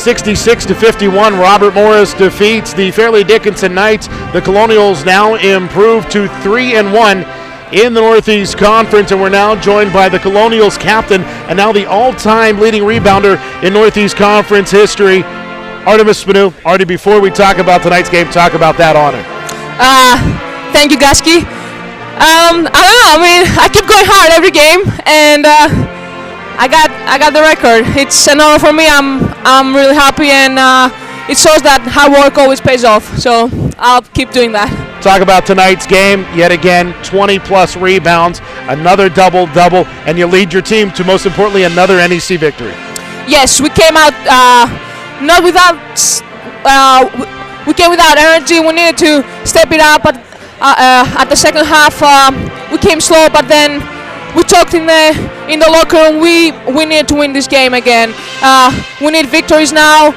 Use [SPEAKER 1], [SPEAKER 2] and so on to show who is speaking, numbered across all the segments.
[SPEAKER 1] 66-51, Robert Morris defeats the Fairleigh Dickinson Knights. The Colonials now improve to 3-1 in the Northeast Conference, and we're now joined by the Colonials captain and now the all-time leading rebounder in Northeast Conference history, Artemis Spanu. Artie, before we talk about tonight's game, talk about that honor.
[SPEAKER 2] Thank you, Gusky. I don't know. I mean, I keep going hard every game, and I got the record. It's an honor for me. I'm really happy, and it shows that hard work always pays off. So I'll keep doing that.
[SPEAKER 1] Talk about tonight's game. Yet again, 20-plus rebounds, another double-double, and you lead your team to, most importantly, another NEC victory.
[SPEAKER 2] Yes, we came out not without. We came without energy. We needed to step it up, but at the second half, we came slow. But then we talked in the locker room. We need to win this game again. We need victories now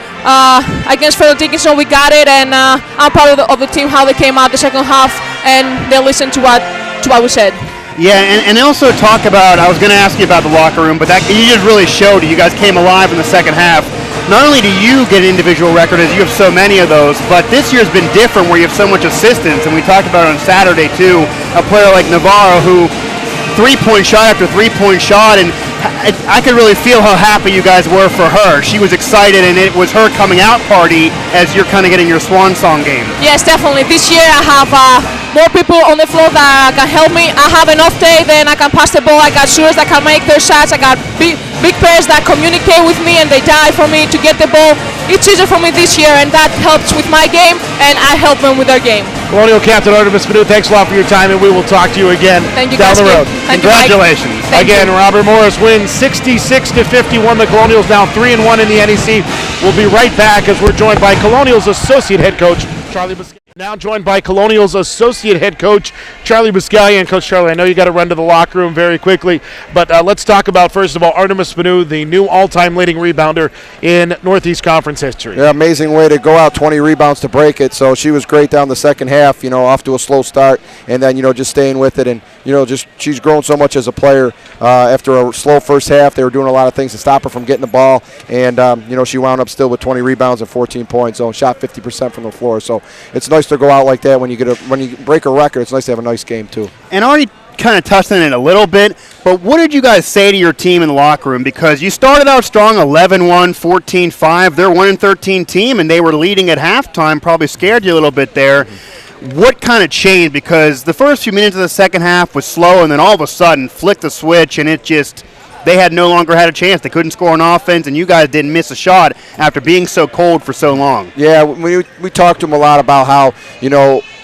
[SPEAKER 2] against Fairleigh Dickinson. We got it, and I'm proud of the team, how they came out the second half and they listened to what we said.
[SPEAKER 3] Yeah, and also talk about, I was going to ask you about the locker room, but that you just really showed it. You guys came alive in the second half. Not only do you get an individual record, as you have so many of those, but this year's been different where you have so much assistance, and we talked about it on Saturday too, a player like Navarro who three-point shot after three-point shot, and I could really feel how happy you guys were for her. She was excited, and it was her coming out party as you're kind of getting your swan song game.
[SPEAKER 2] Yes, definitely. This year I have more people on the floor that can help me. I have an off day, then I can pass the ball. I got shooters that can make their shots. I got big players that communicate with me and they die for me to get the ball. It's easier for me this year, and that helps with my game, and I help them with their game.
[SPEAKER 1] Colonial Captain Artemis Spanu, thanks a lot for your time, and we will talk to you again down the road.
[SPEAKER 3] Congratulations.
[SPEAKER 1] Again, Robert Morris wins 66-51. The Colonials now 3-1 in the NEC. We'll be right back as we're joined by Colonials Associate Head Coach Charlie Buscaglia. Now joined by Colonials Associate Head Coach Charlie Buscaglia. And Coach Charlie, I know you got to run to the locker room very quickly, but let's talk about, first of all, Artemis Spanu, the new all-time leading rebounder in Northeast Conference history.
[SPEAKER 4] Yeah, amazing way to go out, 20 rebounds to break it. So she was great down the second half, off to a slow start, and then, just staying with it. And, she's grown so much as a player. After a slow first half, they were doing a lot of things to stop her from getting the ball. And, she wound up still with 20 rebounds and 14 points. So shot 50% from the floor. So it's nice to go out like that when you break a record. It's nice to have a nice game too.
[SPEAKER 3] And already kind of touched on it a little bit, but what did you guys say to your team in the locker room? Because you started out strong, 11-1, 14-5. They're 1-13 team, and they were leading at halftime. Probably scared you a little bit there. What kind of changed? Because the first few minutes of the second half was slow, and then all of a sudden flicked the switch, and it just – they had no longer had a chance. They couldn't score on offense, and you guys didn't miss a shot after being so cold for so long.
[SPEAKER 4] Yeah, we talked to them a lot about how,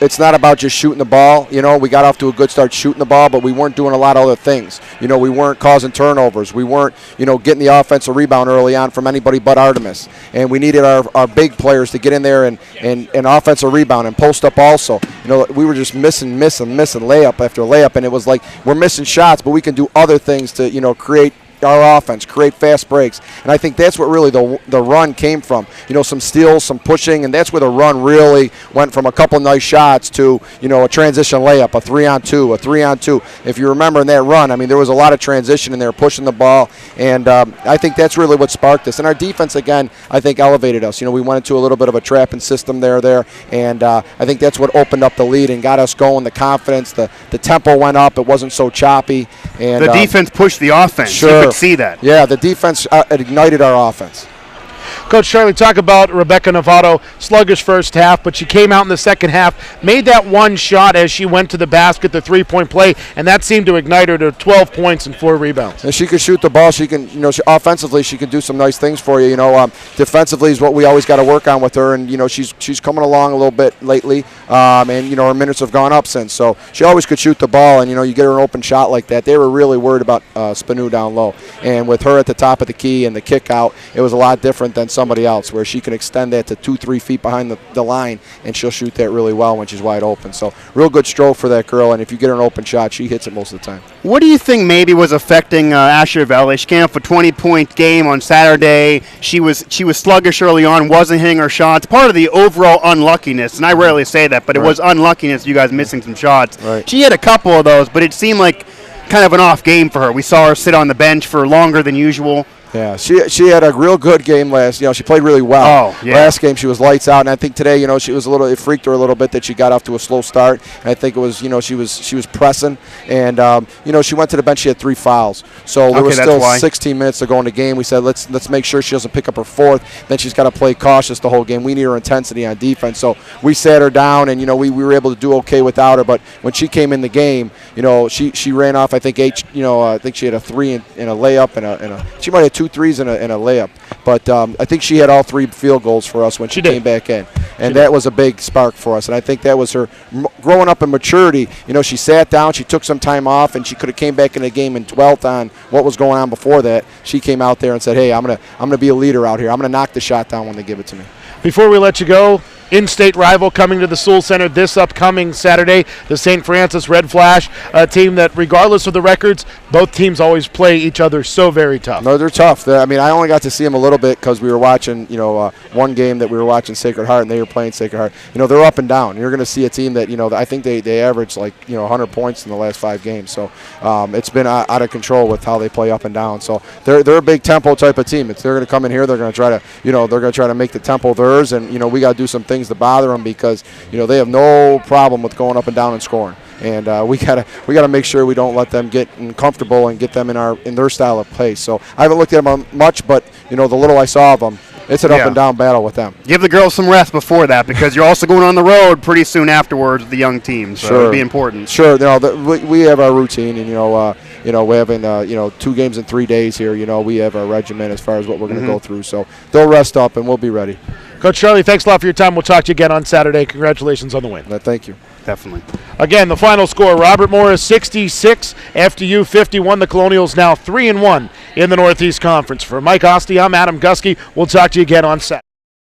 [SPEAKER 4] it's not about just shooting the ball. We got off to a good start shooting the ball, but we weren't doing a lot of other things. We weren't causing turnovers. We weren't, getting the offensive rebound early on from anybody but Artemis. And we needed our big players to get in there and offensive rebound and post up also. We were just missing layup after layup, and it was like we're missing shots, but we can do other things to, create our offense, create fast breaks. And I think that's what really the run came from. Some steals, some pushing, and that's where the run really went from a couple nice shots to, a transition layup, a 3-on-2, a 3-on-2. If you remember in that run, there was a lot of transition in there, pushing the ball, and I think that's really what sparked us. And our defense, again, I think elevated us. We went into a little bit of a trapping system there, and I think that's what opened up the lead and got us going, the confidence, the tempo went up, it wasn't so choppy. And
[SPEAKER 3] the defense pushed the offense.
[SPEAKER 4] Sure.
[SPEAKER 3] See that.
[SPEAKER 4] Yeah, the defense ignited our offense.
[SPEAKER 1] Coach Charlie, talk about Rebecca Navarro, sluggish first half, but she came out in the second half, made that one shot as she went to the basket, the three-point play, and that seemed to ignite her to 12 points and 4 rebounds.
[SPEAKER 4] And she can shoot the ball. She can, offensively, she can do some nice things for you. Defensively is what we always got to work on with her, and she's coming along a little bit lately, and her minutes have gone up since. So she always could shoot the ball, and you get her an open shot like that. They were really worried about Spanu down low, and with her at the top of the key and the kick out, it was a lot different than somebody else, where she can extend that to 2-3 feet behind the line, and she'll shoot that really well when she's wide open. So real good stroke for that girl, and if you get her an open shot, she hits it most of the time.
[SPEAKER 3] What do you think maybe was affecting Asher Valley? She came off a 20-point game on Saturday. She was sluggish early on, wasn't hitting her shots. Part of the overall unluckiness, and I rarely say that, but it was unluckiness, you guys missing some shots.
[SPEAKER 4] Right.
[SPEAKER 3] She had a couple of those, but it seemed like kind of an off game for her. We saw her sit on the bench for longer than usual.
[SPEAKER 4] Yeah, she had a real good game last. She played really well.
[SPEAKER 3] Oh, yeah.
[SPEAKER 4] Last game she was lights out, and I think today, she was it freaked her a little bit that she got off to a slow start. And I think it was, she was pressing, and she went to the bench. She had 3 fouls, so there was still 16 minutes to go in the game. We said let's make sure she doesn't pick up her 4th. Then she's got to play cautious the whole game. We need her intensity on defense, so we sat her down, and we were able to do okay without her. But when she came in the game, she ran off. I think I think she had a 3 and a layup and she might have 2 threes and a layup. But I think she had all 3 field goals for us when she came back in. And that was a big spark for us. And I think that was her growing up in maturity. She sat down, she took some time off, and she could have came back in the game and dwelt on what was going on before that. She came out there and said, hey, I'm gonna be a leader out here. I'm going to knock the shot down when they give it to me.
[SPEAKER 1] Before we let you go, in-state rival coming to the Sewell Center this upcoming Saturday, the St. Francis Red Flash, a team that, regardless of the records, both teams always play each other so very tough.
[SPEAKER 4] No, they're tough. I only got to see them a little bit because we were watching, one game that we were watching Sacred Heart, and they were playing Sacred Heart. They're up and down. You're going to see a team that, I think they average 100 points in the last 5 games. So it's been out of control with how they play up and down. So they're a big tempo type of team. They're going to come in here. They're going to try to, they're going to try to make the tempo theirs, and we got to do some things to bother them because they have no problem with going up and down and scoring, and we gotta make sure we don't let them get comfortable and get them in their style of play. So I haven't looked at them much, but the little I saw of them, it's an up and down battle with them.
[SPEAKER 3] Give the girls some rest before that because you're also going on the road pretty soon afterwards with the young team, so it'll be important.
[SPEAKER 4] Sure, we have our routine, and we're having 2 games in 3 days here. We have our regimen as far as what we're going to go through, so they'll rest up and we'll be ready.
[SPEAKER 1] Coach Charlie, thanks a lot for your time. We'll talk to you again on Saturday. Congratulations on the win.
[SPEAKER 4] Thank you.
[SPEAKER 3] Definitely.
[SPEAKER 1] Again, the final score, Robert Morris 66, FDU 51. The Colonials now 3-1 in the Northeast Conference. For Mike Asti, I'm Adam Gusky. We'll talk to you again on Saturday.